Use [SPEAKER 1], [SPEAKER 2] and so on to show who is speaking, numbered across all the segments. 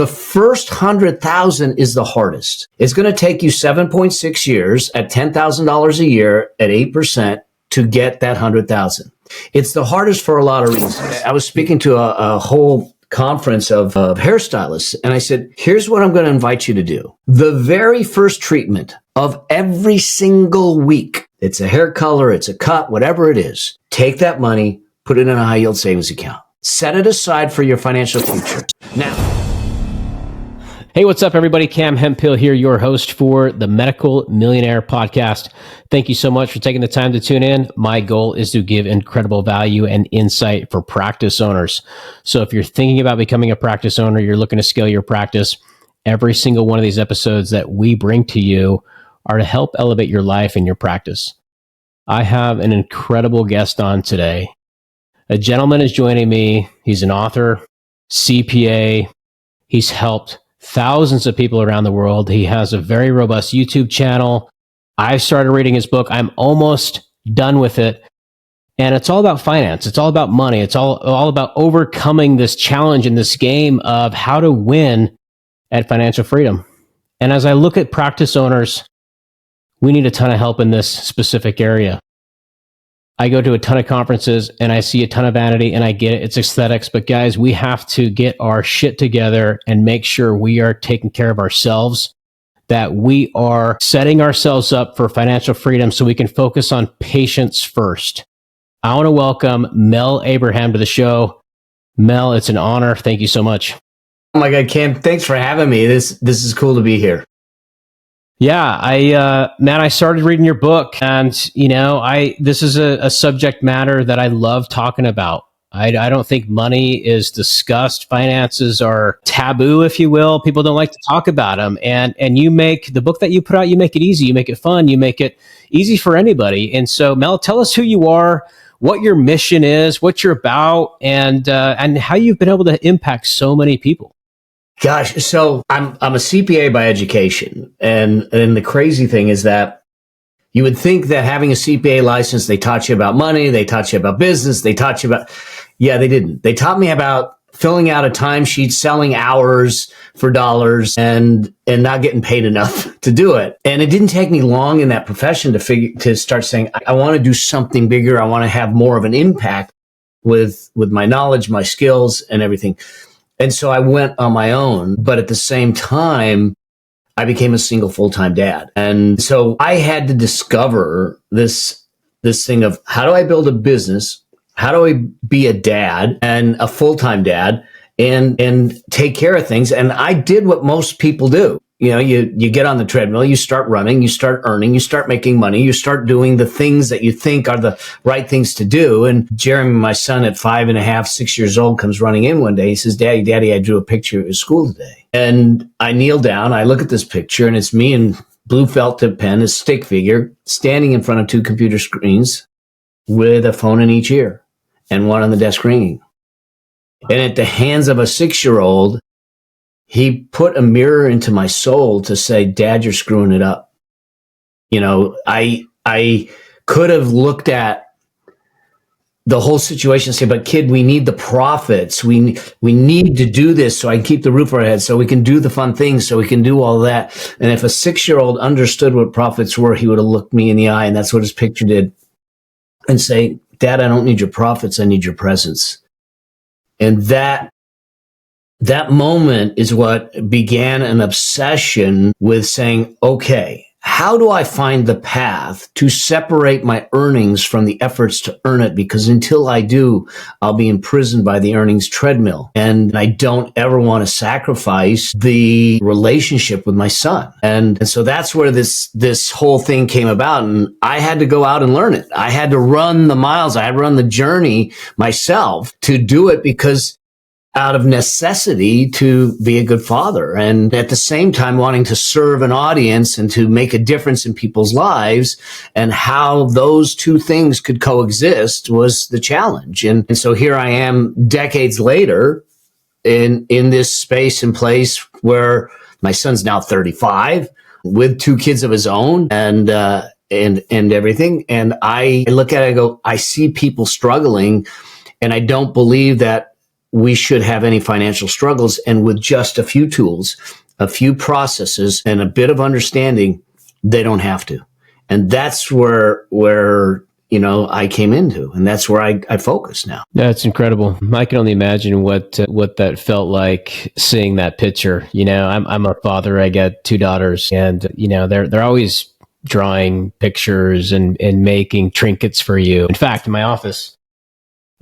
[SPEAKER 1] The first 100,000 is the hardest. It's going to take you 7.6 years at $10,000 a year at 8% to get that 100,000. It's the hardest for a lot of reasons. I was speaking to a whole conference of hairstylists, and I said, here's what I'm going to invite you to do. The very first treatment of every single week, it's a hair color, it's a cut, whatever it is, take that money, put it in a high yield savings account. Set it aside for your financial future. Now,
[SPEAKER 2] hey, what's up, everybody? Cam Hemphill here, your host for the Medical Millionaire podcast. Thank you so much for taking the time to tune in. My goal is to give incredible value and insight for practice owners. So if you're thinking about becoming a practice owner, you're looking to scale your practice, every single one of these episodes that we bring to you are to help elevate your life and your practice. I have an incredible guest on today. A gentleman is joining me. He's an author, CPA. He's helped thousands of people around the world. He has a very robust YouTube channel. I've started reading his book. I'm almost done with it. And it's all about finance. It's all about money. It's all about overcoming this challenge in this game of how to win at financial freedom. And as I look at practice owners, we need a ton of help in this specific area. I go to a ton of conferences and I see a ton of vanity, and I get it. It's aesthetics. But guys, we have to get our shit together and make sure we are taking care of ourselves, that we are setting ourselves up for financial freedom so we can focus on patients first. I want to welcome Mel Abraham to the show. Mel, it's an honor. Thank you so much.
[SPEAKER 1] Oh my God, Cam, thanks for having me. This is cool to be here.
[SPEAKER 2] Yeah, I started reading your book, and this is a subject matter that I love talking about. I don't think money is discussed. Finances are taboo, if you will. People don't like to talk about them. And you make the book that you put out, you make it easy, you make it fun, you make it easy for anybody. And so, Mel, tell us who you are, what your mission is, what you're about, and how you've been able to impact so many people.
[SPEAKER 1] Gosh, so I'm a CPA by education, and the crazy thing is that you would think that having a CPA license, they taught you about money, they taught you about business, they taught you about, they didn't. They taught me about filling out a timesheet, selling hours for dollars, and not getting paid enough to do it. And it didn't take me long in that profession to start saying, I want to do something bigger. I want to have more of an impact with my knowledge, my skills, and everything. And so I went on my own, but at the same time, I became a single full-time dad. And so I had to discover this thing of, how do I build a business? How do I be a dad and a full-time dad and take care of things? And I did what most people do. You get on the treadmill, you start running, you start earning, you start making money, you start doing the things that you think are the right things to do. And Jeremy, my son at 5.5, 6 years old, comes running in one day. He says, Daddy, I drew a picture at school today. And I kneel down, I look at this picture, and it's me in blue felt tip pen, a stick figure, standing in front of 2 computer screens with a phone in each ear and one on the desk ringing. And at the hands of a 6-year-old, he put a mirror into my soul to say, Dad, you're screwing it up. I could have looked at the whole situation and say, but kid, we need the profits. We need to do this so I can keep the roof over our head, so we can do the fun things, so we can do all that. And if a 6-year-old understood what profits were, he would have looked me in the eye, and that's what his picture did, and say, Dad, I don't need your profits. I need your presence. And that moment is what began an obsession with saying, okay, how do I find the path to separate my earnings from the efforts to earn it? Because until I do, I'll be imprisoned by the earnings treadmill. And I don't ever want to sacrifice the relationship with my son. And so that's where this whole thing came about. And I had to go out and learn it. I had to run the miles. I had to run the journey myself to do it, because out of necessity to be a good father, and at the same time wanting to serve an audience and to make a difference in people's lives, and how those two things could coexist was the challenge. And so here I am decades later in this space and place where my son's now 35 with 2 kids of his own and everything. And I look at it and go, I see people struggling, and I don't believe that we should have any financial struggles. And with just a few tools, a few processes, and a bit of understanding, they don't have to. And that's where I came into, and that's where I focus now.
[SPEAKER 2] That's incredible. I can only imagine what that felt like, seeing that picture. I'm a father. I got 2 daughters, and they're always drawing pictures and making trinkets for you. In fact, in my office,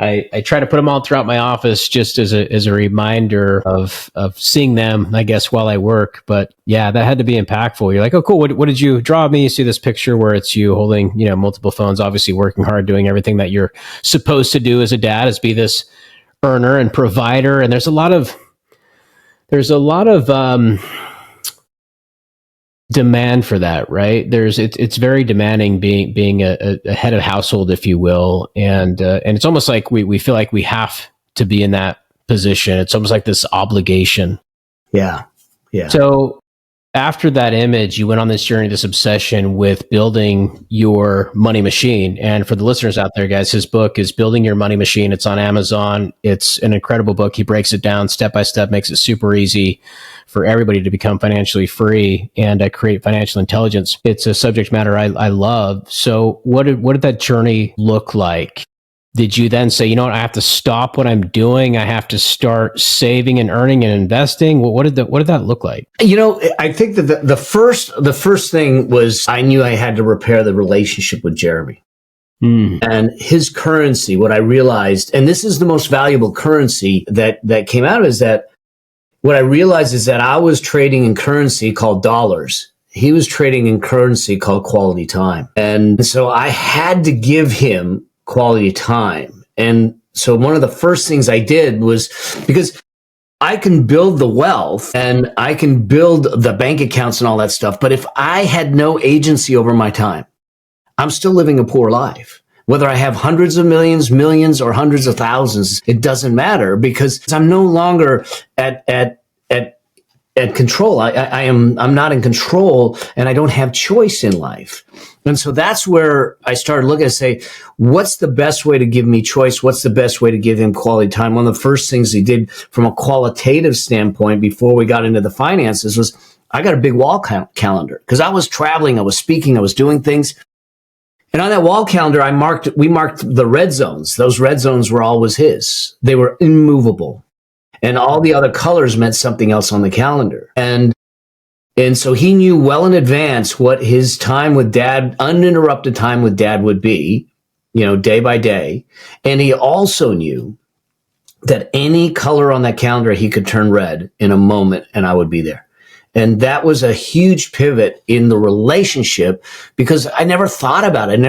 [SPEAKER 2] I try to put them all throughout my office just as a reminder of seeing them, I guess, while I work. But yeah, that had to be impactful. You're like, oh, cool. What did you draw me? You see this picture where it's you holding, multiple phones, obviously working hard, doing everything that you're supposed to do as a dad, is be this earner and provider. And there's a lot of demand for that, right? It's very demanding being a head of household, if you will, and it's almost like we feel like we have to be in that position. It's almost like this obligation.
[SPEAKER 1] Yeah.
[SPEAKER 2] So after that image, you went on this journey, this obsession with building your money machine. And for the listeners out there, guys, his book is Building Your Money Machine. It's on Amazon. It's an incredible book. He breaks it down step by step, makes it super easy for everybody to become financially free and create financial intelligence. It's a subject matter I love. So what did that journey look like? Did you then say, you know what, I have to stop what I'm doing, I have to start saving and earning and investing? What did that look like?
[SPEAKER 1] I think that the first thing was, I knew I had to repair the relationship with Jeremy. And his currency, what I realized, and this is the most valuable currency that came out, is that what I realized is that I was trading in currency called dollars. He was trading in currency called quality time. And so I had to give him quality time. And so one of the first things I did was, because I can build the wealth and I can build the bank accounts and all that stuff, but if I had no agency over my time, I'm still living a poor life. Whether I have hundreds of millions, or hundreds of thousands, it doesn't matter, because I'm no longer at control. I'm not in control, and I don't have choice in life. And so that's where I started looking and say, what's the best way to give me choice? What's the best way to give him quality time? One of the first things he did from a qualitative standpoint before we got into the finances was, I got a big wall calendar, because I was traveling, I was speaking, I was doing things. And on that wall calendar, we marked the red zones. Those red zones were always his. They were immovable. And all the other colors meant something else on the calendar. And so he knew well in advance what his time with dad, uninterrupted time with dad, would be, day by day. And he also knew that any color on that calendar, he could turn red in a moment and I would be there. And that was a huge pivot in the relationship, because I never thought about it.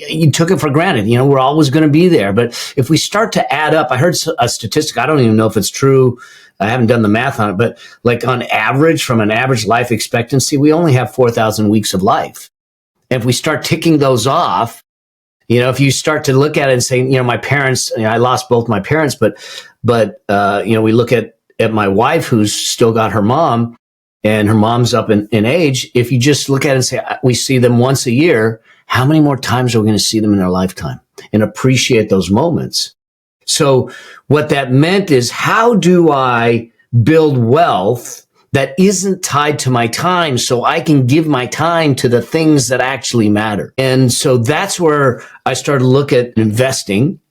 [SPEAKER 1] You took it for granted. We're always going to be there. But if we start to add up, I heard a statistic, I don't even know if it's true, I haven't done the math on it, but like on average, from an average life expectancy, we only have 4,000 weeks of life. And if we start ticking those off, if you start to look at it and say, my parents, I lost both my parents, but we look at my wife, who's still got her mom, and her mom's up in age. If you just look at it and say, we see them once a year, how many more times are we going to see them in our lifetime? And appreciate those moments. So what that meant is, how do I build wealth that isn't tied to my time, so I can give my time to the things that actually matter? And so that's where I started to look at investments.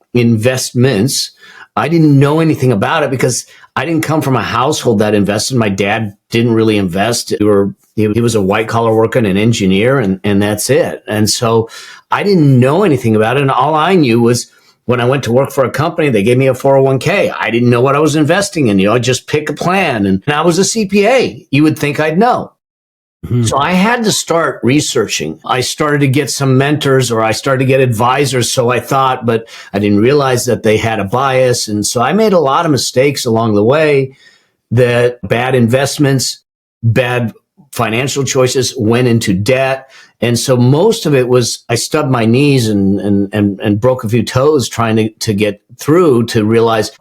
[SPEAKER 1] I didn't know anything about it, because I didn't come from a household that invested. My dad didn't really invest. He was a white collar worker and an engineer, and that's it. And so I didn't know anything about it. And all I knew was, when I went to work for a company, they gave me a 401k. I didn't know what I was investing in. I'd just pick a plan. And I was a CPA. You would think I'd know. Mm-hmm. So I had to start researching. I started to get some mentors, or I started to get advisors, so I thought, but I didn't realize that they had a bias. And so I made a lot of mistakes along the way, that bad investments, bad financial choices, went into debt. And so most of it was, I stubbed my knees and broke a few toes trying to get through, to realize,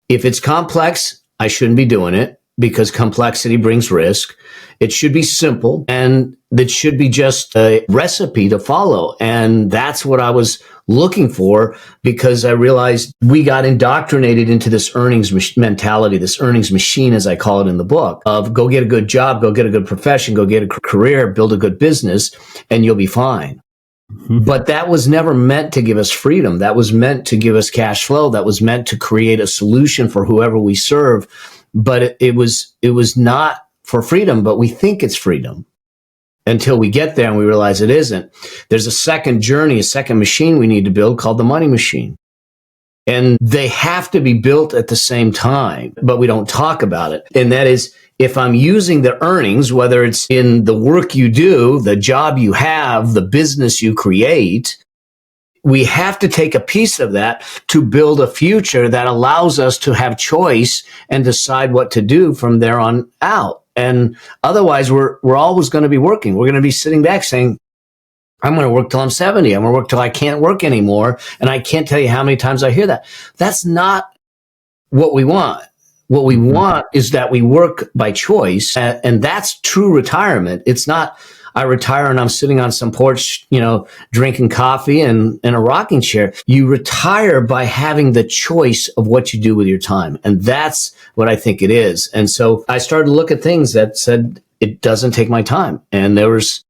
[SPEAKER 1] if it's complex, I shouldn't be doing it. because complexity brings risk. It should be simple, and it should be just a recipe to follow. And that's what I was looking for, because I realized we got indoctrinated into this earnings mentality, this earnings machine, as I call it in the book, of go get a good job, go get a good profession, go get a career, build a good business, and you'll be fine. But that was never meant to give us freedom. That was meant to give us cash flow. That was meant to create a solution for whoever we serve. But it was not for freedom, but we think it's freedom until we get there and we realize it isn't. There's a second journey, a second machine we need to build called the money machine. And they have to be built at the same time, but we don't talk about it. And that is, if I'm using the earnings, whether it's in the work you do, the job you have, the business you create, we have to take a piece of that to build a future that allows us to have choice and decide what to do from there on out. And otherwise, we're always going to be working. We're going to be sitting back saying, I'm going to work till I'm 70. I'm going to work till I can't work anymore. And I can't tell you how many times I hear that. That's not what we want. What we want is that we work by choice. And that's true retirement. It's not, I retire and I'm sitting on some porch, drinking coffee and in a rocking chair. You retire by having the choice of what you do with your time. And that's what I think it is. And so I started to look at things that said, it doesn't take my time. And there's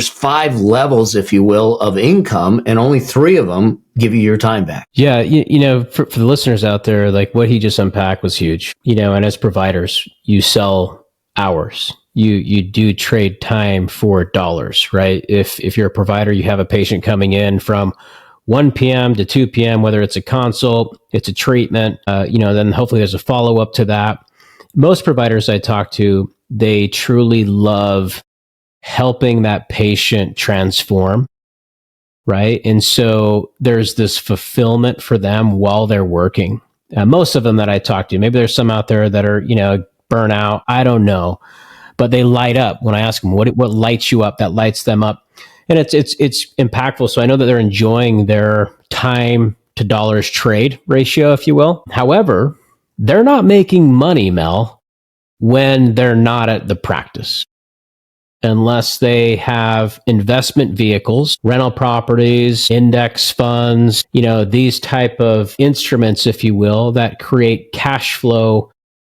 [SPEAKER 1] 5 levels, if you will, of income, and only 3 of them give you your time back.
[SPEAKER 2] Yeah. For the listeners out there, like what he just unpacked was huge, and as providers, you sell hours. You do trade time for dollars, right? If you're a provider, you have a patient coming in from 1 p.m. to 2 p.m., whether it's a consult, it's a treatment, then hopefully there's a follow-up to that. Most providers I talk to, they truly love helping that patient transform, right? And so there's this fulfillment for them while they're working. Most of them that I talk to, maybe there's some out there that are, burnout, I don't know, but they light up when I ask them, what lights you up, that lights them up. And it's impactful. So I know that they're enjoying their time to dollars trade ratio, if you will. However, they're not making money, Mel, when they're not at the practice, unless they have investment vehicles, rental properties, index funds, these type of instruments, if you will, that create cash flow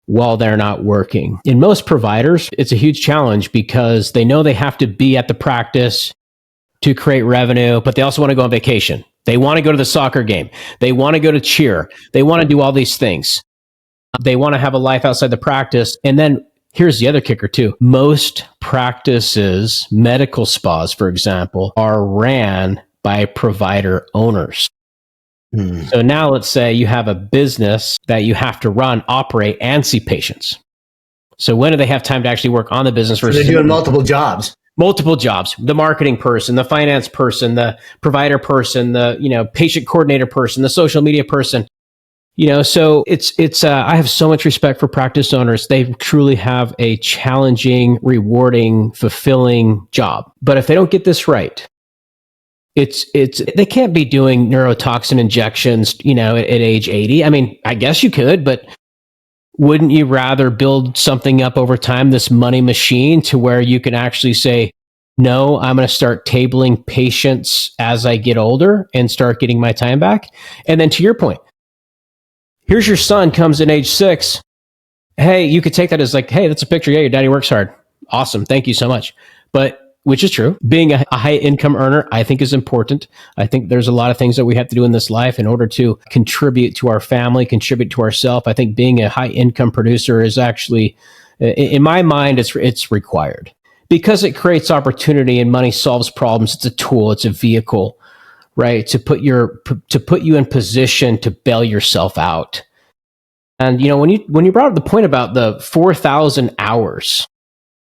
[SPEAKER 2] while they're not working. In most providers, it's a huge challenge because they know they have to be at the practice to create revenue, but they also want to go on vacation. They want to go to the soccer game. They want to go to cheer. They want to do all these things. They want to have a life outside the practice. And then here's the other kicker too. Most practices, medical spas, for example, are ran by provider owners. So now let's say you have a business that you have to run, operate, and see patients. So when do they have time to actually work on the business?
[SPEAKER 1] So they're doing multiple jobs.
[SPEAKER 2] Multiple jobs. The marketing person, the finance person, the provider person, the patient coordinator person, the social media person. So it's I have so much respect for practice owners. They truly have a challenging, rewarding, fulfilling job. But if they don't get this right, they can't be doing neurotoxin injections, at age 80. I mean, I guess you could, but wouldn't you rather build something up over time, this money machine, to where you can actually say, no, I'm going to start tabling patients as I get older and start getting my time back? And then to your point, here's your son comes in age 6. Hey, you could take that as like, hey, that's a picture. Yeah, your daddy works hard. Awesome. Thank you so much. But which is true. Being a high income earner, I think, is important. I think there's a lot of things that we have to do in this life in order to contribute to our family, contribute to ourselves. I think being a high income producer is actually, in my mind, it's required because it creates opportunity and money solves problems. It's a tool. It's a vehicle, right? To put you in position to bail yourself out. And when you brought up the point about the 4,000 hours,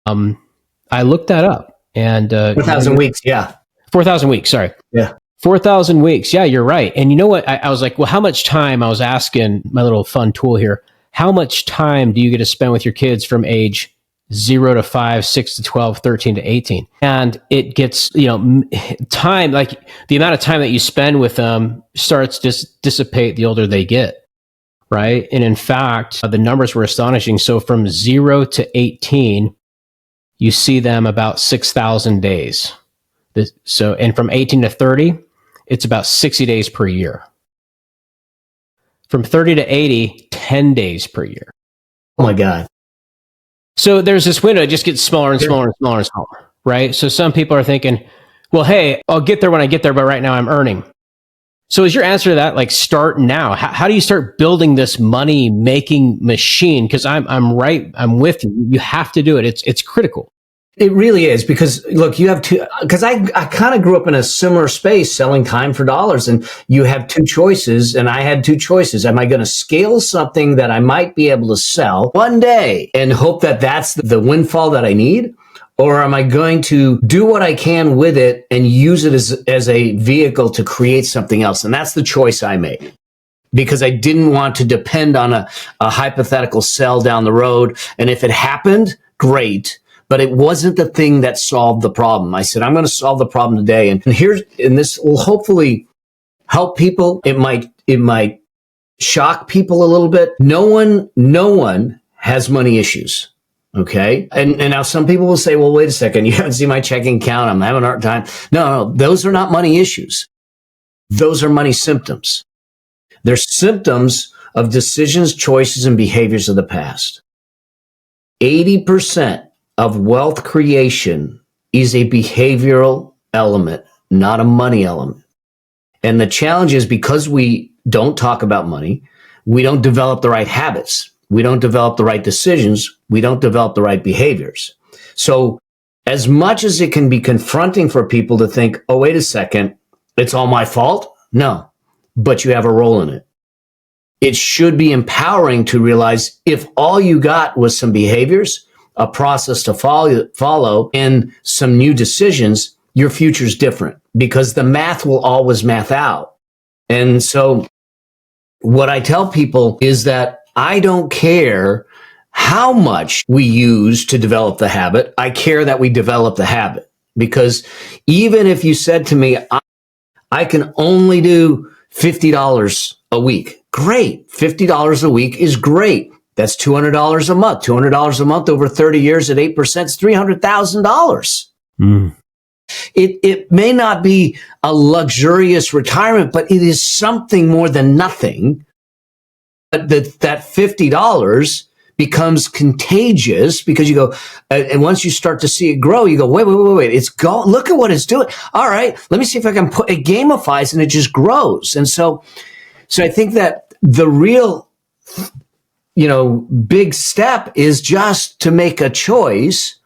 [SPEAKER 2] I looked that up. And
[SPEAKER 1] 4,000 weeks, yeah.
[SPEAKER 2] 4,000 weeks, sorry.
[SPEAKER 1] Yeah.
[SPEAKER 2] 4,000 weeks. Yeah, you're right. And you know what? I was like, well, how much time? I was asking my little fun tool here. How much time do you get to spend with your kids from age 0 to 5, 6 to 12, 13 to 18? And it gets, time, like the amount of time that you spend with them starts to dissipate the older they get. right? And in fact, the numbers were astonishing. So from 0 to 18, you see them about 6,000 days. And from 18 to 30, it's about 60 days per year. From 30 to 80, 10 days per year.
[SPEAKER 1] Oh my God.
[SPEAKER 2] So there's this window, it just gets smaller and smaller and smaller and smaller, right? So some people are thinking, well, hey, I'll get there when I get there, but right now I'm earning. So is your answer to that, like, start now? How do you start building this money making machine? Because I'm with you. You have to do it. It's critical.
[SPEAKER 1] It really is, because look, you have two, because I kind of grew up in a similar space selling time for dollars, and you have two choices, and I had two choices. Am I going to scale something that I might be able to sell one day and hope that that's the windfall that I need? Or am I going to do what I can with it and use it as a vehicle to create something else? And that's the choice I made, because I didn't want to depend on a hypothetical sell down the road. And if it happened, great. But it wasn't the thing that solved the problem. I said, I'm going to solve the problem today. And this will hopefully help people. It might shock people a little bit. No one has money issues. Okay. And now some people will say, well, wait a second. You haven't seen my checking account. I'm having a hard time. No, those are not money issues. Those are money symptoms. They're symptoms of decisions, choices, and behaviors of the past. 80% of wealth creation is a behavioral element, not a money element. And the challenge is, because we don't talk about money, we don't develop the right habits. We don't develop the right decisions. We don't develop the right behaviors. So as much as it can be confronting for people to think, oh, wait a second, it's all my fault. No, but you have a role in it. It should be empowering to realize, if all you got was some behaviors, a process to follow, and some new decisions, your future's different, because the math will always math out. And so what I tell people is that I don't care how much we use to develop the habit. I care that we develop the habit, because even if you said to me, I can only do $50 a week, great. $50 a week is great. That's $200 a month. $200 a month over 30 years at 8% is $300,000.
[SPEAKER 2] Mm.
[SPEAKER 1] It may not be a luxurious retirement, but it is something more than nothing. But that $50 becomes contagious, because you go, and once you start to see it grow, you go, wait, it's go. Look at what it's doing. All right, let me see if I can put it gamifies, and it just grows. And so I think that the real, big step is just to make a choice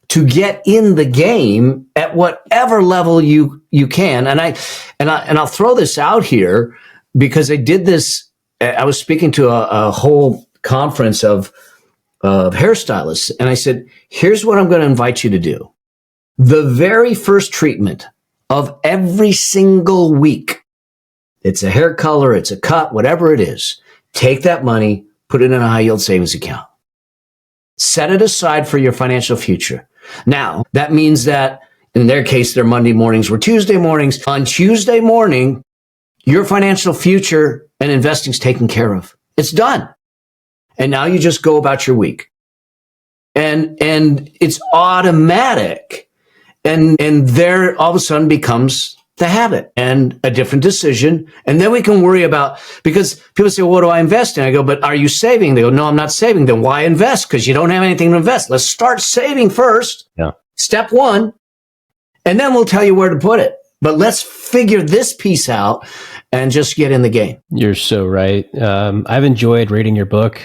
[SPEAKER 1] to get in the game at whatever level you can. And I'll throw this out here, because I did this. I was speaking to a whole conference of hairstylists, and I said, here's what I'm going to invite you to do. The very first treatment of every single week, it's a hair color, it's a cut, whatever it is, take that money, put it in a high yield savings account. Set it aside for your financial future. Now, that means that in their case, their Monday mornings were Tuesday mornings. On Tuesday morning, your financial future and investing is taken care of. It's done. And now you just go about your week. And it's automatic. And there all of a sudden becomes the habit and a different decision. And then we can worry about, because people say, well, what do I invest in? I go, but are you saving? They go, no, I'm not saving. Then why invest? Because you don't have anything to invest. Let's start saving first.
[SPEAKER 2] Yeah. Step
[SPEAKER 1] one. And then we'll tell you where to put it. But let's figure this piece out and just get in the game.
[SPEAKER 2] You're so right. I've enjoyed reading your book.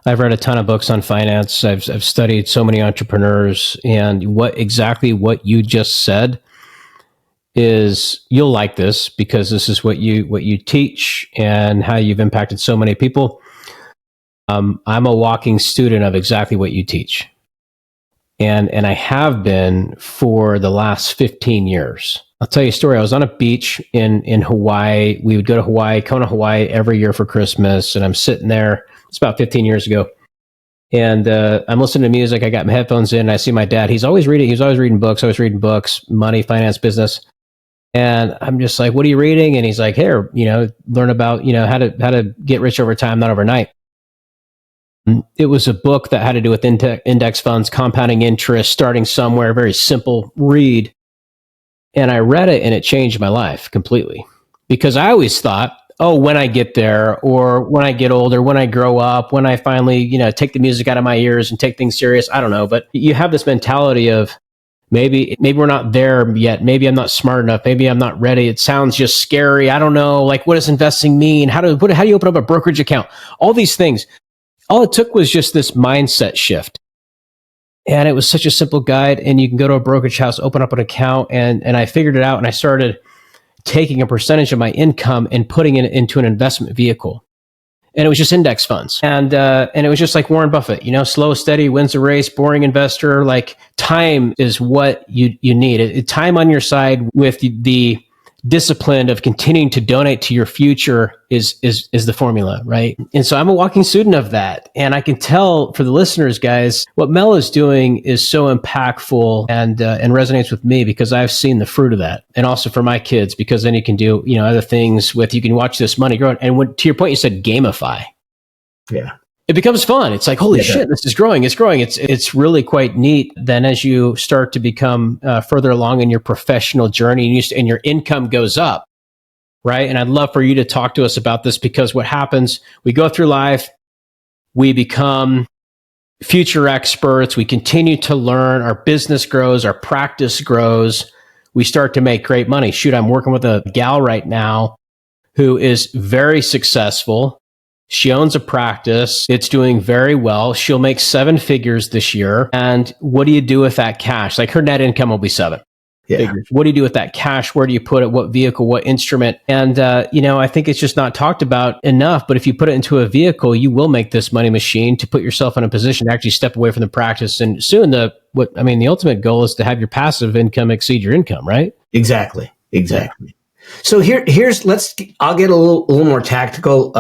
[SPEAKER 2] I've read a ton of books on finance. I've studied so many entrepreneurs, and what you just said is, you'll like this, because this is what you teach and how you've impacted so many people. I'm a walking student of exactly what you teach. And I have been for the last 15 years. I'll tell you a story. I was on a beach in Hawaii. We would go to Hawaii, Kona, Hawaii every year for Christmas. And I'm sitting there. It's about 15 years ago. And I'm listening to music. I got my headphones in. And I see my dad. He's always reading books, money, finance, business. And I'm just like, what are you reading? And he's like, here, learn about, how to get rich over time, not overnight. It was a book that had to do with index funds, compounding interest, starting somewhere, very simple read. And I read it and it changed my life completely, because I always thought, oh, when I get there, or when I get older, when I grow up, when I finally, take the music out of my ears and take things serious, I don't know. But you have this mentality of maybe we're not there yet. Maybe I'm not smart enough. Maybe I'm not ready. It sounds just scary. I don't know. Like, what does investing mean? How do you open up a brokerage account? All these things. All it took was just this mindset shift. And it was such a simple guide. And you can go to a brokerage house, open up an account. And I figured it out. And I started taking a percentage of my income and putting it into an investment vehicle. And it was just index funds. And it was just like Warren Buffett, slow, steady, wins the race, boring investor. Like, time is what you need. Time on your side with the discipline of continuing to donate to your future is the formula, right? And so I'm a walking student of that. And I can tell for the listeners, guys, what Mel is doing is so impactful and resonates with me, because I've seen the fruit of that. And also for my kids, because then you can do, other things you can watch this money grow. And to your point, you said gamify.
[SPEAKER 1] Yeah. It
[SPEAKER 2] becomes fun. It's like, holy shit, this is growing. It's growing. It's really quite neat. Then as you start to become further along in your professional journey and your income goes up, right? And I'd love for you to talk to us about this, because what happens, we go through life, we become future experts, we continue to learn, our business grows, our practice grows, we start to make great money. Shoot, I'm working with a gal right now who is very successful. She owns a practice. It's doing very well. She'll make 7 figures this year. And what do you do with that cash? Like, her net income will be 7 figures. What do you do with that cash? Where do you put it? What vehicle? What instrument? And, I think it's just not talked about enough. But if you put it into a vehicle, you will make this money machine to put yourself in a position to actually step away from the practice. And soon the ultimate goal is to have your passive income exceed your income, right?
[SPEAKER 1] Exactly. So I'll get a little more tactical.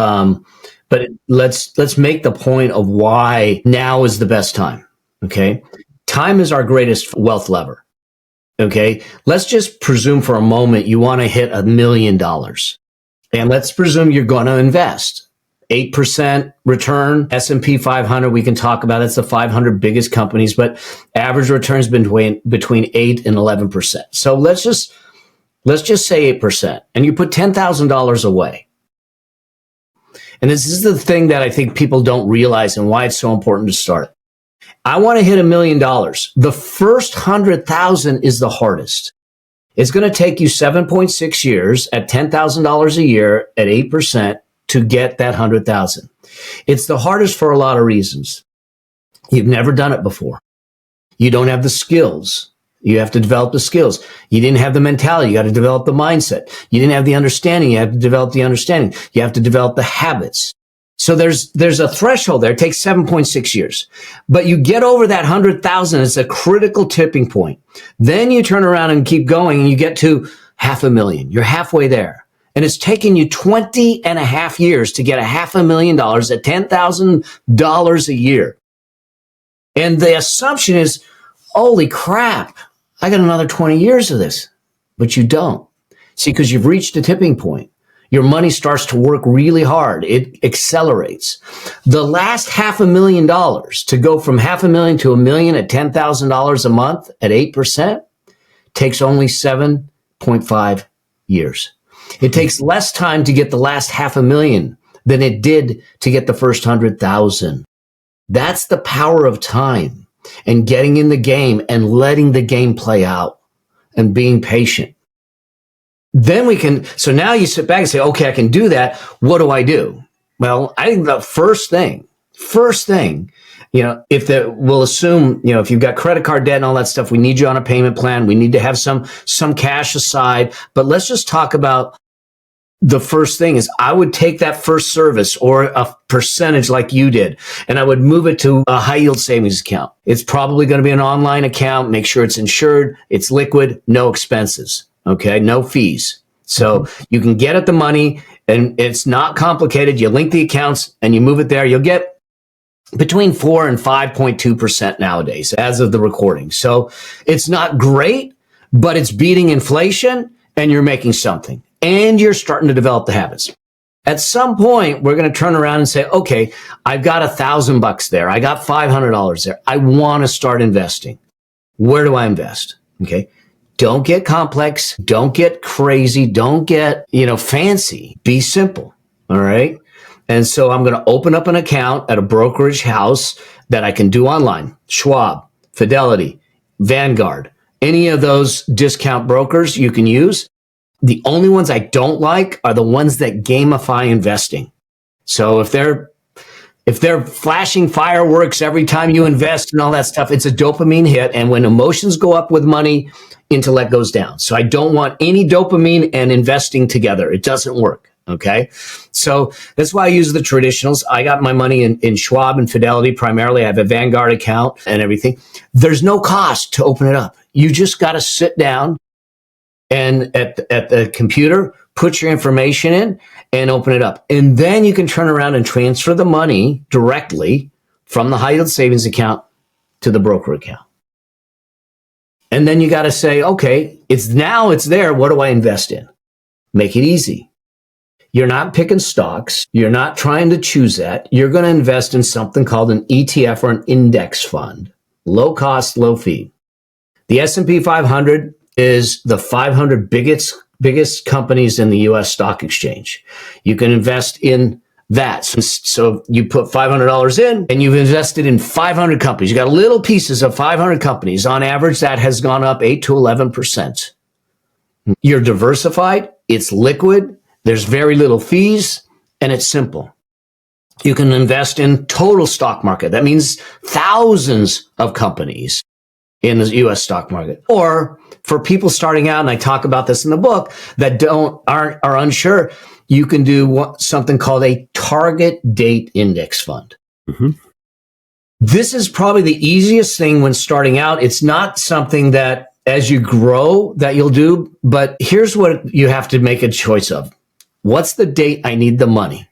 [SPEAKER 1] But let's make the point of why now is the best time. Okay. Time is our greatest wealth lever. Okay. Let's just presume for a moment you want to hit $1 million. And let's presume you're going to invest 8% return, S&P 500. We can talk about it's the 500 biggest companies, but average returns between 8 and 11%. So let's just say 8%, and you put $10,000 away. And this is the thing that I think people don't realize and why it's so important to start. I want to hit $1 million. The first 100,000 is the hardest. It's going to take you 7.6 years at $10,000 a year at 8% to get that 100,000. It's the hardest for a lot of reasons. You've never done it before. You don't have the skills. You have to develop the skills. You didn't have the mentality. You got to develop the mindset. You didn't have the understanding. You have to develop the understanding. You have to develop the habits. So there's a threshold there. It takes 7.6 years, but you get over that 100,000. It's a critical tipping point. Then you turn around and keep going, and you get to $500,000. You're halfway there. And it's taken you 20 and a half years to get $500,000 at $10,000 a year. And the assumption is, holy crap, I got another 20 years of this. But you don't. See, because you've reached a tipping point. Your money starts to work really hard. It accelerates. The last $500,000 to go from $500,000 to $1 million at $10,000 a month at 8% takes only 7.5 years. It takes less time to get the last $500,000 than it did to get the first 100,000. That's the power of time and getting in the game and letting the game play out and being patient. Then so now you sit back and say, okay, I can do that. What do I do? Well, I think the first thing, we'll assume, if you've got credit card debt and all that stuff, we need you on a payment plan. We need to have some cash aside, but let's just talk about the first thing is I would take that first service or a percentage like you did, and I would move it to a high yield savings account. It's probably going to be an online account. Make sure it's insured. It's liquid, no expenses. Okay. No fees. So you can get at the money and it's not complicated. You link the accounts and you move it there. You'll get between 4 and 5.2% nowadays as of the recording. So it's not great, but it's beating inflation and you're making something and you're starting to develop the habits. At some point, we're going to turn around and say, okay, I've got $1,000 there. I got $500 there. I want to start investing. Where do I invest? Okay. Don't get complex. Don't get crazy. Don't get, fancy. Be simple. All right. And so I'm going to open up an account at a brokerage house that I can do online. Schwab, Fidelity, Vanguard, any of those discount brokers you can use. The only ones I don't like are the ones that gamify investing. So if they're flashing fireworks every time you invest and all that stuff, it's a dopamine hit. And when emotions go up with money, intellect goes down. So I don't want any dopamine and investing together. It doesn't work. Okay. So that's why I use the traditionals. I got my money in Schwab and Fidelity primarily. I have a Vanguard account and everything. There's no cost to open it up. You just got to sit down and at the computer, put your information in and open it up. And then you can turn around and transfer the money directly from the high yield savings account to the broker account. And then you got to say, okay, it's there. What do I invest in? Make it easy. You're not picking stocks. You're not trying to choose that. You're going to invest in something called an ETF or an index fund. Low cost, low fee. The S&P 500 is the 500 biggest companies in the U.S. stock exchange. You can invest in that. So you put $500 in and you've invested in 500 companies. You got little pieces of 500 companies. On average, that has gone up 8 to 11%. You're diversified. It's liquid. There's very little fees and it's simple. You can invest in total stock market. That means thousands of companies in the U.S. stock market. Or for people starting out, and I talk about this in the book, that are unsure, you can do something called a target date index fund. Mm-hmm. This is probably the easiest thing when starting out. It's not something that as you grow that you'll do, but here's what you have to make a choice of. What's the date I need the money?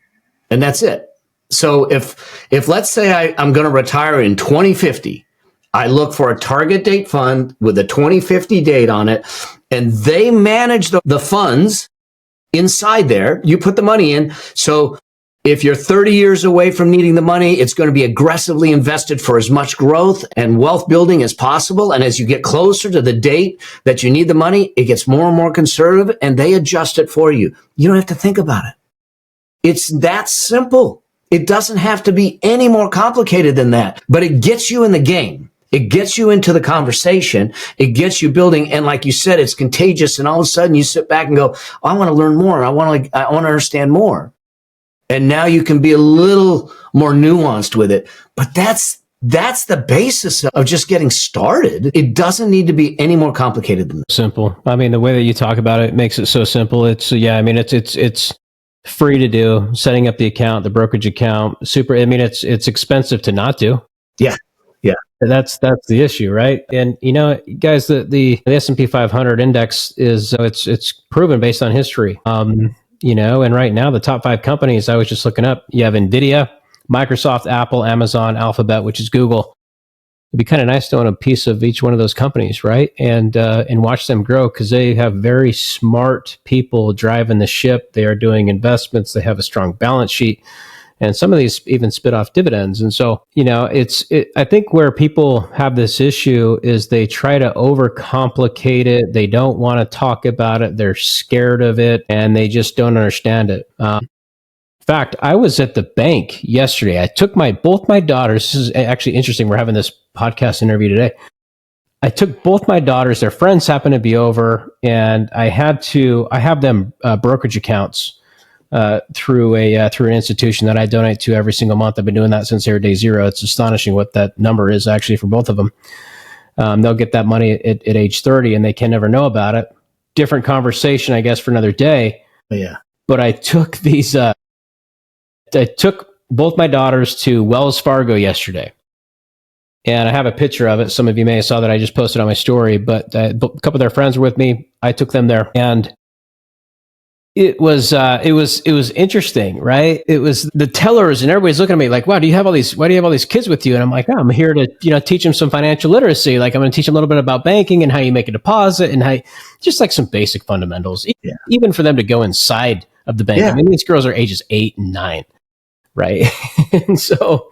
[SPEAKER 1] And that's it. So if let's say I'm going to retire in 2050, I look for a target date fund with a 2050 date on it, and they manage the funds inside there. You put the money in. So if you're 30 years away from needing the money, it's going to be aggressively invested for as much growth and wealth building as possible. And as you get closer to the date that you need the money, it gets more and more conservative, and they adjust it for you. You don't have to think about it. It's that simple. It doesn't have to be any more complicated than that, but it gets you in the game. It gets you into the conversation. It gets you building. And like you said, it's contagious. And all of a sudden you sit back and go, oh, I want to learn more. I want to understand more. And now you can be a little more nuanced with it. But that's the basis of just getting started. It doesn't need to be any more complicated than that.
[SPEAKER 2] Simple. I mean, the way that you talk about it makes it so simple. It's free to do. Setting up the account, the brokerage account, it's expensive to not do.
[SPEAKER 1] Yeah. Yeah.
[SPEAKER 2] That's the issue, right? And guys, the S&P 500 index is it's proven based on history. And right now the top 5 companies I was just looking up, you have Nvidia, Microsoft, Apple, Amazon, Alphabet, which is Google. It'd be kind of nice to own a piece of each one of those companies, right? And watch them grow, because they have very smart people driving the ship. They are doing investments. They have a strong balance sheet. And some of these even spit off dividends. And so, I think where people have this issue is they try to overcomplicate it. They don't want to talk about it. They're scared of it, and they just don't understand it. In fact, I was at the bank yesterday. I took both my daughters. This is actually interesting. We're having this podcast interview today. I took both my daughters. Their friends happened to be over, and I have them brokerage accounts through an institution that I donate to every single month. I've been doing that since their day zero. It's astonishing what that number is actually for both of them. They'll get that money at age 30, and they can never know about it. Different conversation, I guess, for another day.
[SPEAKER 1] Yeah.
[SPEAKER 2] But I took I took both my daughters to Wells Fargo yesterday. And I have a picture of it. Some of you may have saw that I just posted on my story, but a couple of their friends were with me. I took them there, and it was interesting, right? It was the tellers and everybody's looking at me like, wow, why do you have all these kids with you? And I'm like, oh, I'm here to, teach them some financial literacy. Like I'm going to teach them a little bit about banking and how you make a deposit and how just like some basic fundamentals, even for them to go inside of the bank. I mean, these girls are ages 8 and 9, right? And so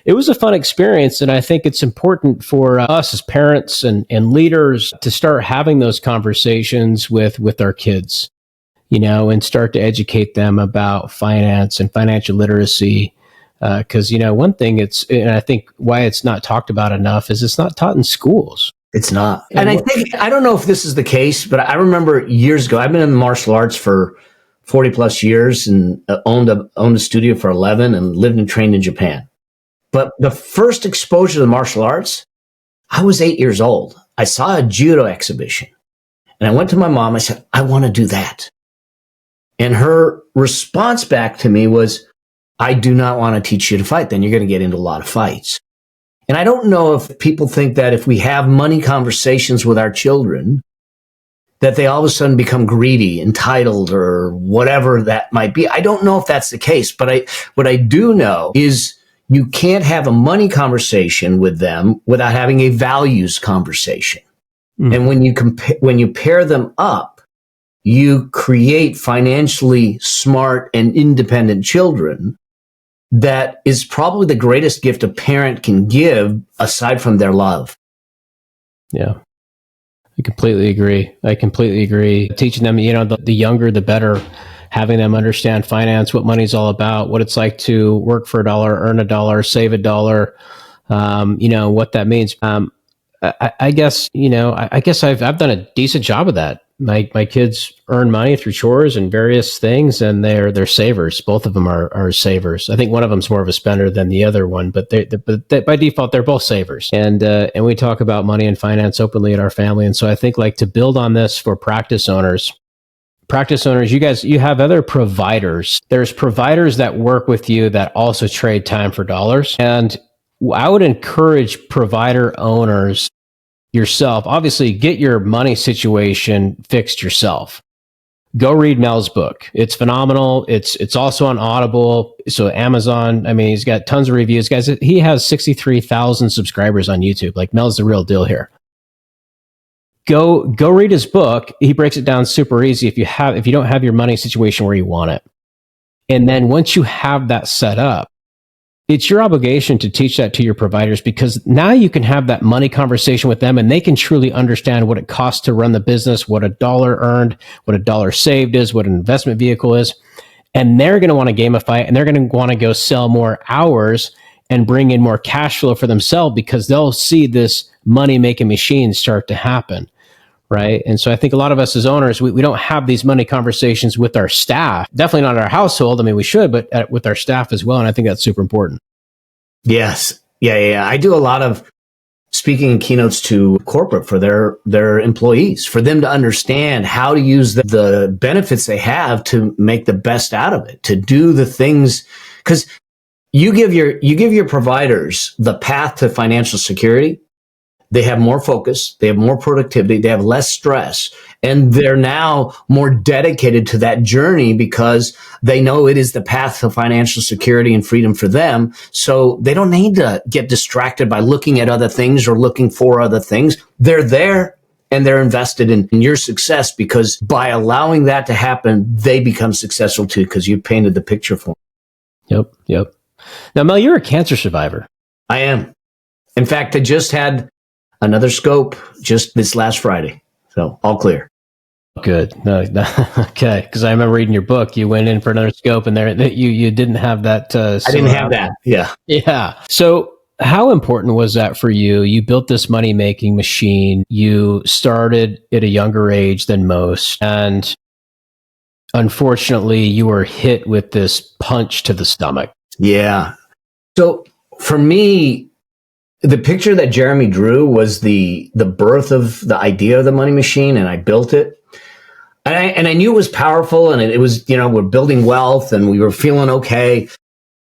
[SPEAKER 2] it was a fun experience. And I think it's important for us as parents and leaders to start having those conversations with our kids, and start to educate them about finance and financial literacy. Because, one thing and I think why it's not talked about enough is it's not taught in schools.
[SPEAKER 1] It's not. And I don't know if this is the case, but I remember years ago, I've been in the martial arts for 40 plus years and owned a studio for 11 and lived and trained in Japan. But the first exposure to the martial arts, I was 8 years old. I saw a judo exhibition and I went to my mom. I said, I want to do that. And her response back to me was, I do not want to teach you to fight. Then you're going to get into a lot of fights. And I don't know if people think that if we have money conversations with our children, that they all of a sudden become greedy, entitled, or whatever that might be. I don't know if that's the case, but what I do know is you can't have a money conversation with them without having a values conversation. Mm. And when you pair them up, you create financially smart and independent children. That is probably the greatest gift a parent can give aside from their love.
[SPEAKER 2] Yeah, I completely agree. Teaching them, the younger, the better. Having them understand finance, what money's all about, what it's like to work for $1, earn $1, save $1, what that means. I guess I've done a decent job of that. My kids earn money through chores and various things, and they're savers. Both of them are savers. I think one of them's more of a spender than the other one, but by default they're both savers. And we talk about money and finance openly in our family. And so I think like to build on this for practice owners, you have other providers. There's providers that work with you that also trade time for dollars. And I would encourage provider owners yourself, obviously get your money situation fixed yourself. Go read Mel's book. It's phenomenal. It's also on Audible. So Amazon, I mean, he's got tons of reviews. Guys, he has 63,000 subscribers on YouTube. Like Mel's the real deal here. Go read his book. He breaks it down super easy if you don't have your money situation where you want it. And then once you have that set up, it's your obligation to teach that to your providers, because now you can have that money conversation with them and they can truly understand what it costs to run the business, what $1 earned, what $1 saved is, what an investment vehicle is. And they're going to want to gamify it, and they're going to want to go sell more hours and bring in more cash flow for themselves, because they'll see this money making machine start to happen. Right. And so I think a lot of us as owners, we don't have these money conversations with our staff, definitely not in our household. I mean, we should, but with our staff as well. And I think that's super important.
[SPEAKER 1] Yes. Yeah. I do a lot of speaking in keynotes to corporate for their employees, for them to understand how to use the benefits they have to make the best out of it, to do the things, because you give your providers the path to financial security. They have more focus, they have more productivity, they have less stress, and they're now more dedicated to that journey because they know it is the path to financial security and freedom for them. So they don't need to get distracted by looking at other things or looking for other things. They're there and they're invested in your success, because by allowing that to happen, they become successful too, because you painted the picture for them.
[SPEAKER 2] Yep. Now, Mel, you're a cancer survivor.
[SPEAKER 1] I am. In fact, I just had another scope just this last Friday. So all clear.
[SPEAKER 2] Good. No, okay. Because I remember reading your book. You went in for another scope, and you didn't have that.
[SPEAKER 1] I didn't have that. Yeah.
[SPEAKER 2] Yeah. So how important was that for you? You built this money making machine. You started at a younger age than most, and unfortunately, you were hit with this punch to the stomach.
[SPEAKER 1] Yeah. So for me, the picture that Jeremy drew was the birth of the idea of the money machine, and I built it. And I knew it was powerful, and it was, we're building wealth and we were feeling okay.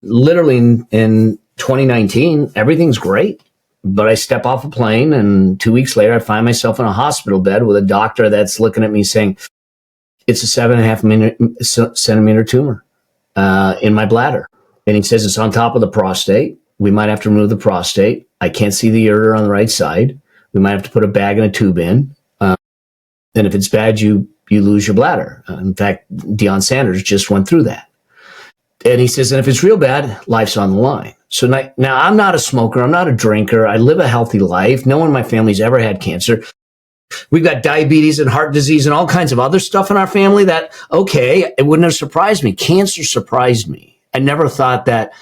[SPEAKER 1] Literally in 2019, everything's great. But I step off a plane, and 2 weeks later, I find myself in a hospital bed with a doctor that's looking at me saying, it's a 7.5 centimeter tumor in my bladder. And he says it's on top of the prostate. We might have to remove the prostate. I can't see the ureter on the right side. We might have to put a bag and a tube in. And if it's bad, you lose your bladder. In fact, Deion Sanders just went through that. And he says, and if it's real bad, life's on the line. So now I'm not a smoker. I'm not a drinker. I live a healthy life. No one in my family's ever had cancer. We've got diabetes and heart disease and all kinds of other stuff in our family that, okay, it wouldn't have surprised me. Cancer surprised me. I never thought that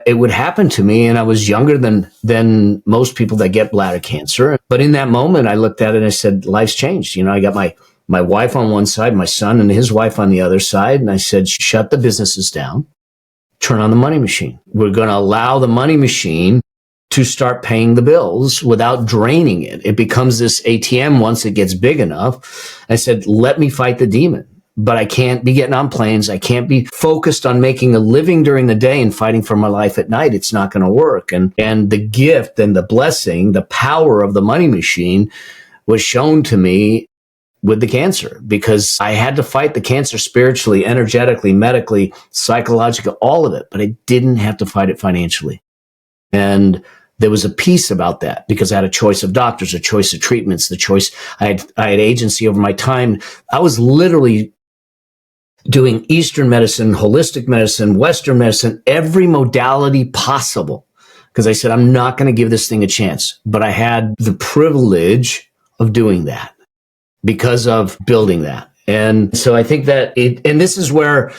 [SPEAKER 1] it would happen to me. And I was younger than most people that get bladder cancer. But in that moment, I looked at it and I said, life's changed. You know, I got my wife on one side, my son and his wife on the other side. And I said, shut the businesses down, turn on the money machine. We're going to allow the money machine to start paying the bills without draining it. It becomes this ATM once it gets big enough. I said, let me fight the demon. But I can't be getting on planes. I can't be focused on making a living during the day and fighting for my life at night. It's not going to work. And the gift and the blessing, the power of the money machine was shown to me with the cancer, because I had to fight the cancer spiritually, energetically, medically, psychologically, all of it. But I didn't have to fight it financially. And there was a peace about that because I had a choice of doctors, a choice of treatments, the choice. I had agency over my time. I was literally doing Eastern medicine, holistic medicine, Western medicine, every modality possible. Because I said, I'm not going to give this thing a chance. But I had the privilege of doing that because of building that. And so I think that and this is why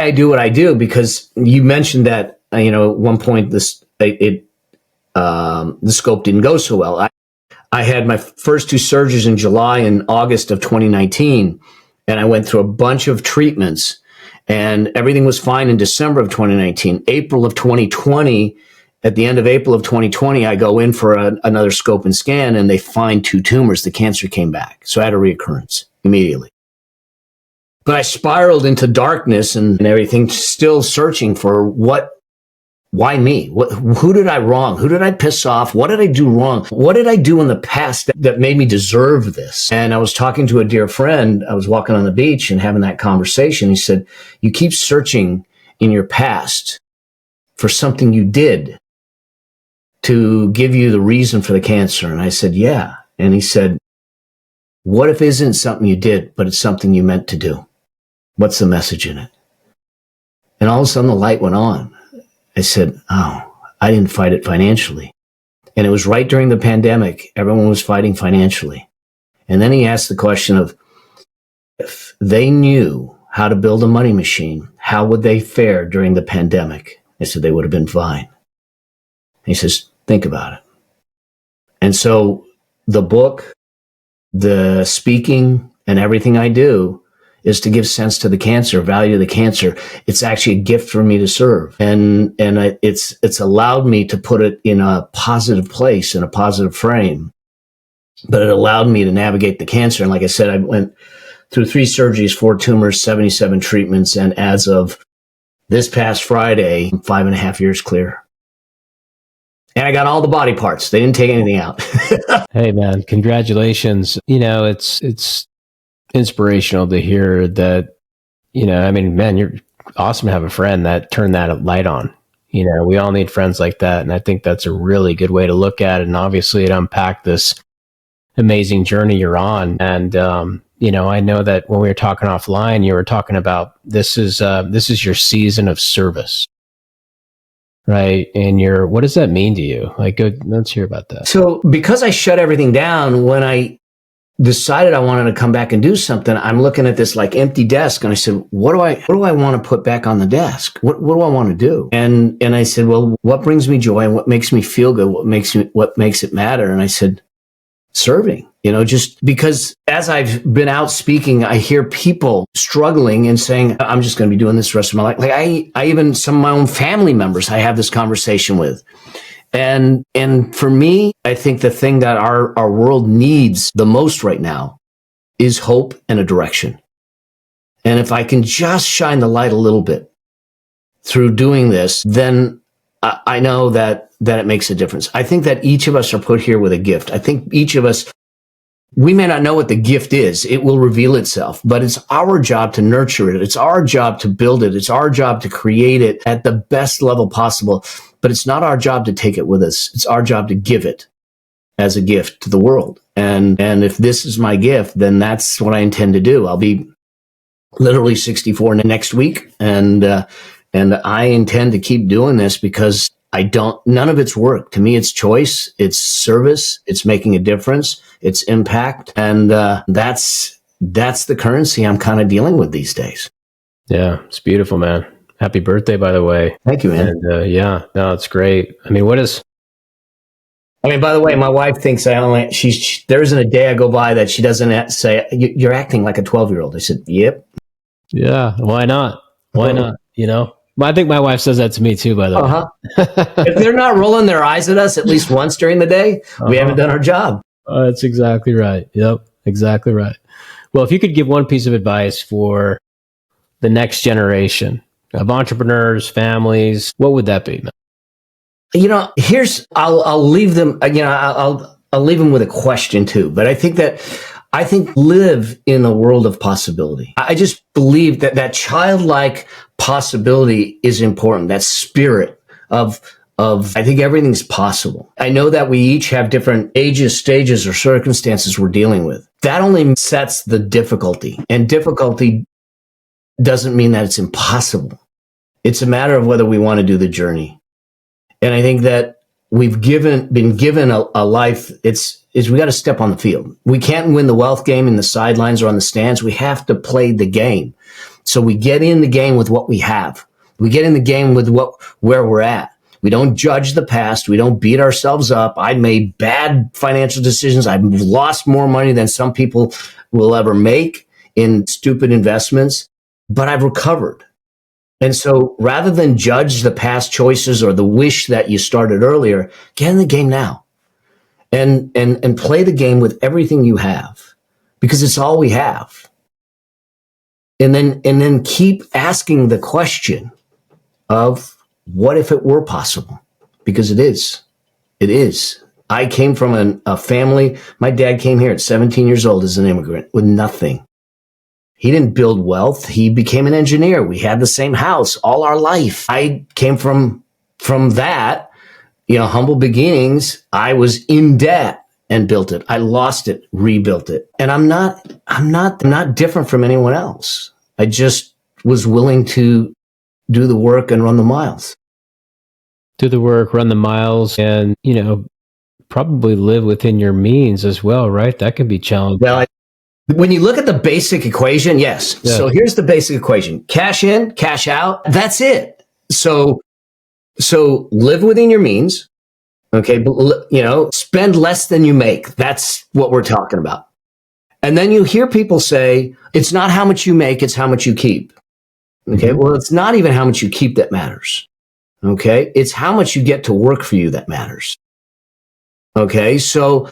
[SPEAKER 1] I do what I do, because you mentioned that, at one point the scope didn't go so well. I had my first two surgeries in July and August of 2019. And I went through a bunch of treatments and everything was fine in December of 2019. April of 2020, at the end of April of 2020, I go in for another scope and scan and they find two tumors. The cancer came back. So I had a reoccurrence immediately. But I spiraled into darkness and everything, still searching for why me? Who did I wrong? Who did I piss off? What did I do wrong? What did I do in the past that made me deserve this? And I was talking to a dear friend. I was walking on the beach and having that conversation. He said, you keep searching in your past for something you did to give you the reason for the cancer. And I said, yeah. And he said, what if it isn't something you did, but it's something you meant to do? What's the message in it? And all of a sudden the light went on. I said, oh, I didn't fight it financially. And it was right during the pandemic. Everyone was fighting financially. And then he asked the question of, if they knew how to build a money machine, how would they fare during the pandemic? I said, they would have been fine. He says, think about it. And so the book, the speaking, and everything I do is to give sense to the cancer, value to the cancer. It's actually a gift for me to serve. And it's allowed me to put it in a positive place, in a positive frame. But it allowed me to navigate the cancer. And like I said, I went through 3 surgeries, 4 tumors, 77 treatments. And as of this past Friday, I'm 5.5 years clear. And I got all the body parts. They didn't take anything out.
[SPEAKER 2] Hey man, congratulations. It's inspirational to hear that, man, you're awesome to have a friend that turned that light on. We all need friends like that. And I think that's a really good way to look at it. And obviously it unpacked this amazing journey you're on. And, I know that when we were talking offline, you were talking about this is your season of service, right? And what does that mean to you? Let's hear about that.
[SPEAKER 1] So because I shut everything down, when I decided I wanted to come back and do something, I'm looking at this empty desk and I said, what do I want to put back on the desk? What do I want to do? And I said, well, what brings me joy and what makes me feel good? What makes it matter? And I said, serving, just because as I've been out speaking, I hear people struggling and saying, I'm just going to be doing this the rest of my life. I even some of my own family members, I have this conversation with. And for me, I think the thing that our world needs the most right now is hope and a direction. And if I can just shine the light a little bit through doing this, then I know that it makes a difference. I think that each of us are put here with a gift. I think each of us we may not know what the gift is. It will reveal itself, but it's our job to nurture it. It's our job to build it. It's our job to create it at the best level possible. But it's not our job to take it with us. It's our job to give it as a gift to the world. And if this is my gift, then that's what I intend to do. I'll be literally 64 next week. And I intend to keep doing this because none of it's work. To me, it's choice, it's service, it's making a difference, it's impact. And that's the currency I'm kind of dealing with these days.
[SPEAKER 2] Yeah, it's beautiful, man. Happy birthday, by the way.
[SPEAKER 1] Thank you, man.
[SPEAKER 2] And yeah, no, it's great. I mean,
[SPEAKER 1] by the way, my wife thinks there isn't a day I go by that she doesn't say, you're acting like a 12-year-old. I said, yep.
[SPEAKER 2] Yeah, why not? Why not? You know? I think my wife says that to me too, by the way.
[SPEAKER 1] If they're not rolling their eyes at us at least once during the day, we haven't done our job.
[SPEAKER 2] That's exactly right. Yep, exactly right. Well, if you could give one piece of advice for the next generation of entrepreneurs, families, what would that be?
[SPEAKER 1] I'll leave them, I'll leave them with a question too, but I think live in a world of possibility. I just believe that childlike possibility is important. That spirit of I think everything's possible. I know that we each have different ages, stages, or circumstances we're dealing with. That only sets the difficulty, and difficulty doesn't mean that it's impossible. It's a matter of whether we want to do the journey. And I think that we've been given a life. We got to step on the field. We can't win the wealth game in the sidelines or on the stands. We have to play the game. So we get in the game with what we have. We get in the game with where we're at. We don't judge the past. We don't beat ourselves up. I made bad financial decisions. I've lost more money than some people will ever make in stupid investments, but I've recovered. And so rather than judge the past choices or the wish that you started earlier, get in the game now and play the game with everything you have, because it's all we have. And then keep asking the question of what if it were possible? Because it is. It is. I came from a family. My dad came here at 17 years old as an immigrant with nothing. He didn't build wealth. He became an engineer. We had the same house all our life. I came from that, humble beginnings. I was in debt and built it. I lost it, rebuilt it. And I'm not different from anyone else. I just was willing to do the work and run the miles.
[SPEAKER 2] Do the work, run the miles, and, probably live within your means as well, right? That can be challenging.
[SPEAKER 1] Well, when you look at the basic equation, yes. Yeah. So here's the basic equation. Cash in, cash out. That's it. So live within your means. Okay. But, spend less than you make. That's what we're talking about. And then you hear people say, it's not how much you make, it's how much you keep. Okay. Mm-hmm. Well, it's not even how much you keep that matters. Okay. It's how much you get to work for you that matters. Okay. So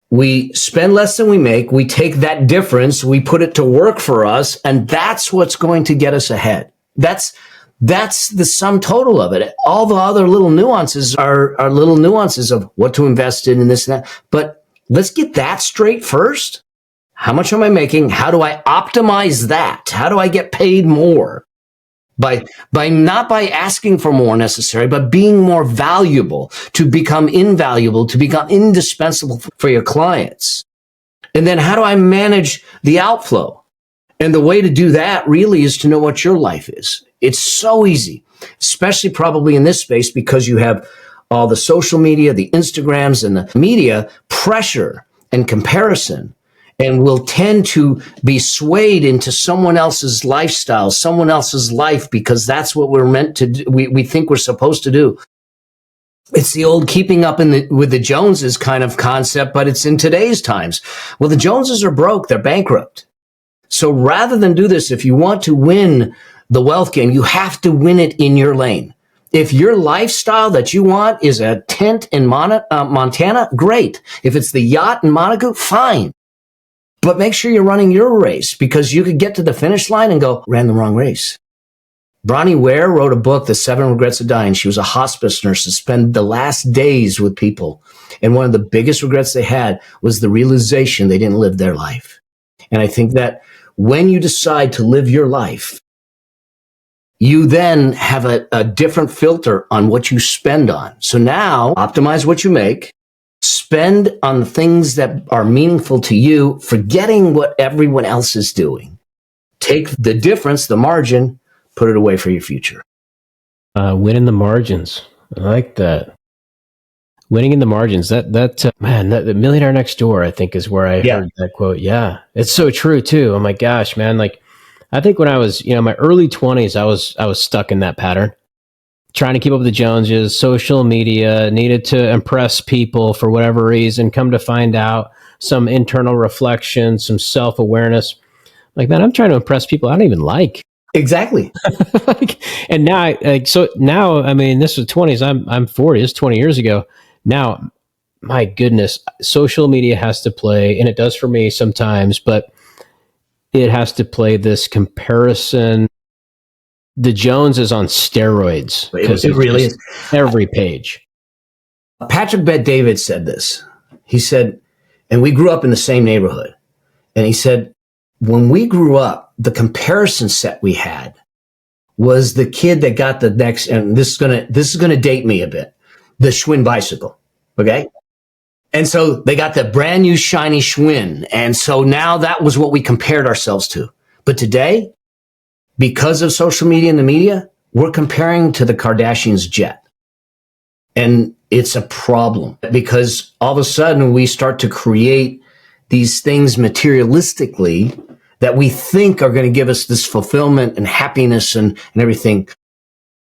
[SPEAKER 1] we spend less than we make. We take that difference, we put it to work for us, and that's what's going to get us ahead. That's the sum total of it. All the other little nuances are little nuances of what to invest in and this and that. But let's get that straight first. How much am I making? How do I optimize that? How do I get paid more? By not by asking for more necessarily, but being more valuable, to become invaluable, to become indispensable for your clients. And then how do I manage the outflow? And the way to do that really is to know what your life is. It's so easy, especially probably in this space, because you have all the social media, the Instagrams and the media pressure and comparison. And will tend to be swayed into someone else's lifestyle, someone else's life, because that's what we're meant to do. We think we're supposed to do. It's the old keeping up with the Joneses kind of concept, but it's in today's times. Well, the Joneses are broke. They're bankrupt. So rather than do this, if you want to win the wealth game, you have to win it in your lane. If your lifestyle that you want is a tent in Montana, great. If it's the yacht in Monaco, fine. But make sure you're running your race, because you could get to the finish line and go, ran the wrong race. Bronnie Ware wrote a book, The 7 Regrets of Dying. She was a hospice nurse to spend the last days with people. And one of the biggest regrets they had was the realization they didn't live their life. And I think that when you decide to live your life, you then have a different filter on what you spend on. So now optimize what you make, spend on the things that are meaningful to you, forgetting what everyone else is doing. Take the difference, the margin, put it away for your future.
[SPEAKER 2] Winning the margins. I like that. Winning in the margins. That the Millionaire Next Door, I think, is where I heard that quote. Yeah, it's so true too. Oh my gosh, man! Like, I think when I was, my early 20s, I was stuck in that pattern, trying to keep up with the Joneses, social media, needed to impress people for whatever reason. Come to find out, some internal reflection, some self-awareness. Like, man, I'm trying to impress people I don't even like.
[SPEAKER 1] Exactly.
[SPEAKER 2] And now, I mean, this was 20s. I'm 40. This is 20 years ago. Now, my goodness, social media has to play, and it does for me sometimes, but it has to play this comparison. The Jones is on steroids.
[SPEAKER 1] It really is.
[SPEAKER 2] Every page.
[SPEAKER 1] Patrick Bet-David said this. He said, and we grew up in the same neighborhood. And he said, when we grew up, the comparison set we had was the kid that got the next, and this is gonna date me a bit, the Schwinn bicycle. Okay. And so they got the brand new shiny Schwinn. And so now that was what we compared ourselves to. But today, because of social media and the media, we're comparing to the Kardashians' jet. And it's a problem because all of a sudden we start to create these things materialistically that we think are going to give us this fulfillment and happiness and everything.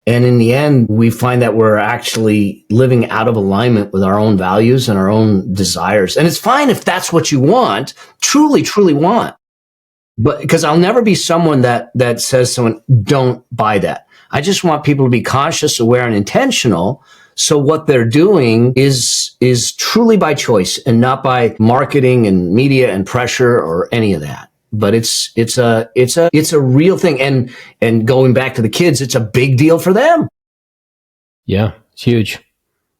[SPEAKER 1] And in the end, we find that we're actually living out of alignment with our own values and our own desires. And it's fine if that's what you want, truly, truly want. But because I'll never be someone that says someone, don't buy that. I just want people to be conscious, aware, and intentional. So what they're doing is truly by choice and not by marketing and media and pressure or any of that. But it's a real thing. And going back to the kids, it's a big deal for them.
[SPEAKER 2] Yeah, it's huge.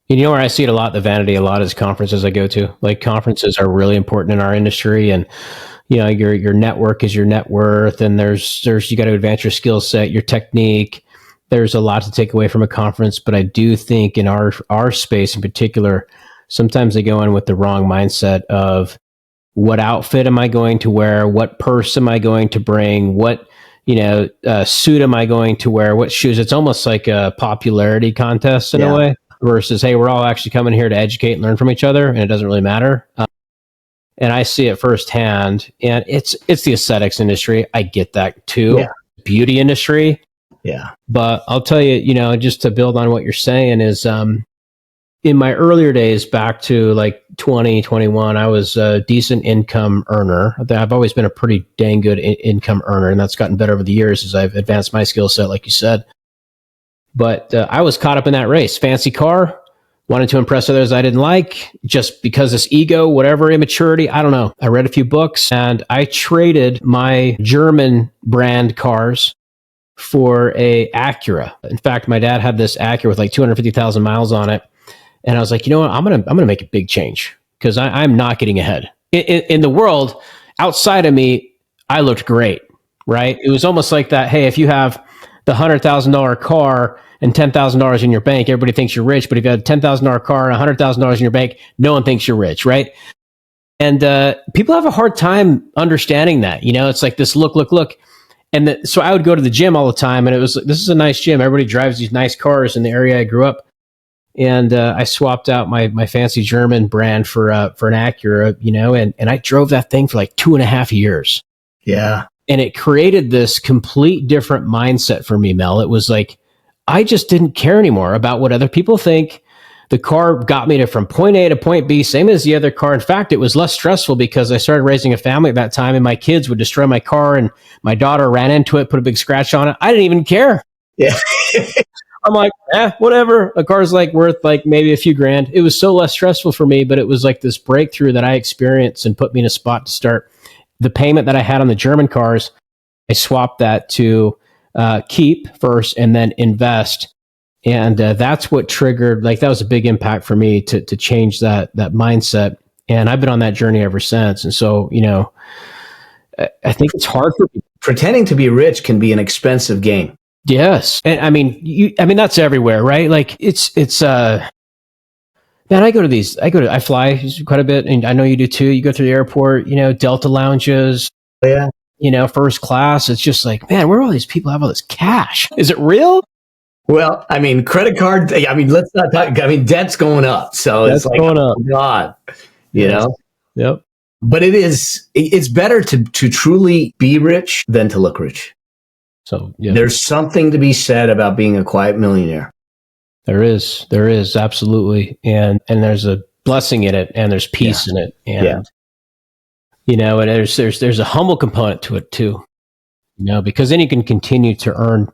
[SPEAKER 2] You know where I see it a lot, the vanity a lot, is conferences I go to. Like, conferences are really important in our industry, and your network is your net worth, and there's you got to advance your skill set, your technique. There's a lot to take away from a conference, but I do think in our space in particular, sometimes they go in with the wrong mindset of, what outfit am I going to wear? What purse am I going to bring? What, suit am I going to wear? What shoes? It's almost like a popularity contest in a way, versus, hey, we're all actually coming here to educate and learn from each other, and it doesn't really matter. And I see it firsthand, and it's the aesthetics industry. I get that too. Yeah. Beauty industry.
[SPEAKER 1] Yeah.
[SPEAKER 2] But I'll tell you, just to build on what you're saying is, in my earlier days, back to like 2021, I was a decent income earner. I've always been a pretty dang good income earner, and that's gotten better over the years as I've advanced my skill set, like you said. But I was caught up in that race. Fancy car, wanted to impress others I didn't like, just because this ego, whatever, immaturity, I don't know. I read a few books, and I traded my German brand cars for a Acura. In fact, my dad had this Acura with like 250,000 miles on it. And I was like, you know what? I'm gonna make a big change, because I'm not getting ahead. In the world outside of me, I looked great, right? It was almost like that. Hey, if you have the $100,000 car and $10,000 in your bank, everybody thinks you're rich. But if you have a $10,000 car and $100,000 in your bank, no one thinks you're rich, right? And people have a hard time understanding that. It's like this look. And so I would go to the gym all the time, and it was like, this is a nice gym. Everybody drives these nice cars in the area I grew up. And I swapped out my fancy German brand for an Acura, and I drove that thing for like 2.5 years.
[SPEAKER 1] Yeah.
[SPEAKER 2] And it created this complete different mindset for me, Mel. It was like, I just didn't care anymore about what other people think. The car got me from point A to point B, same as the other car. In fact, it was less stressful because I started raising a family at that time, and my kids would destroy my car, and my daughter ran into it, put a big scratch on it. I didn't even care.
[SPEAKER 1] Yeah.
[SPEAKER 2] I'm like, whatever. A car's like worth like maybe a few grand. It was so less stressful for me, but it was like this breakthrough that I experienced and put me in a spot to start. The payment that I had on the German cars, I swapped that to keep first and then invest. And that's what triggered, like, that was a big impact for me to change that mindset. And I've been on that journey ever since. And so, I think it's hard for people.
[SPEAKER 1] Pretending to be rich can be an expensive game.
[SPEAKER 2] Yes. And I mean, that's everywhere, right? Like man, I fly quite a bit, and I know you do too. You go through the airport, Delta lounges,
[SPEAKER 1] Yeah.
[SPEAKER 2] First class. It's just like, man, where do all these people have all this cash? Is it real?
[SPEAKER 1] Well, I mean, credit card, let's not talk, debt's going up. So
[SPEAKER 2] That's
[SPEAKER 1] it's like,
[SPEAKER 2] going up.
[SPEAKER 1] oh God,
[SPEAKER 2] Yes. Yep.
[SPEAKER 1] But it's better to truly be rich than to look rich.
[SPEAKER 2] So yeah.
[SPEAKER 1] There's something to be said about being a quiet millionaire.
[SPEAKER 2] There is absolutely. And there's a blessing in it, and there's peace in it. And, and there's a humble component to it too, because then you can continue to earn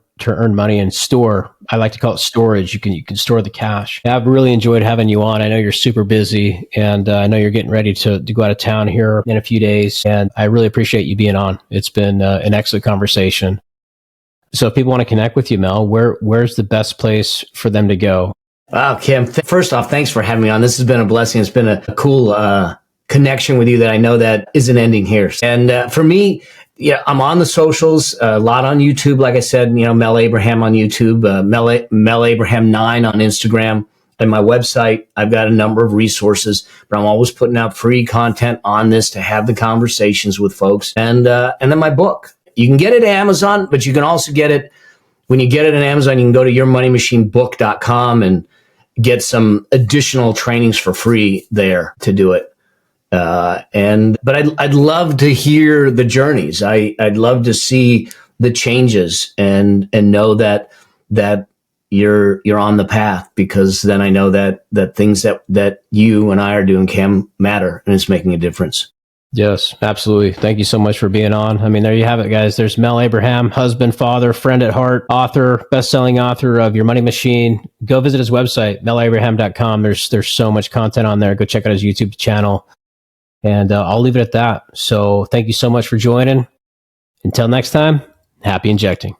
[SPEAKER 2] money and store. I like to call it storage. You can store the cash. I've really enjoyed having you on. I know you're super busy, and I know you're getting ready to go out of town here in a few days. And I really appreciate you being on. It's been an excellent conversation. So if people want to connect with you, Mel, where's the best place for them to go?
[SPEAKER 1] Wow, Kim, first off, thanks for having me on. This has been a blessing. It's been a cool connection with you that I know that isn't ending here. And for me, I'm on the socials, a lot on YouTube. Like I said, Mel Abraham on YouTube, Mel Abraham 9 on Instagram, and my website. I've got a number of resources, but I'm always putting out free content on this to have the conversations with folks. And then my book. You can get it at Amazon, but you can also get it, when you get it on Amazon, you can go to yourmoneymacinebook.com and get some additional trainings for free there to do it. But I'd love to hear the journeys. I'd love to see the changes and know that you're on the path, because then I know that things that you and I are doing, Cam, matter, and it's making a difference.
[SPEAKER 2] Yes, absolutely. Thank you so much for being on. I mean, there you have it, guys. There's Mel Abraham, husband, father, friend at heart, author, best-selling author of Your Money Machine. Go visit his website, melabraham.com. There's so much content on there. Go check out his YouTube channel. And I'll leave it at that. So thank you so much for joining. Until next time, happy injecting.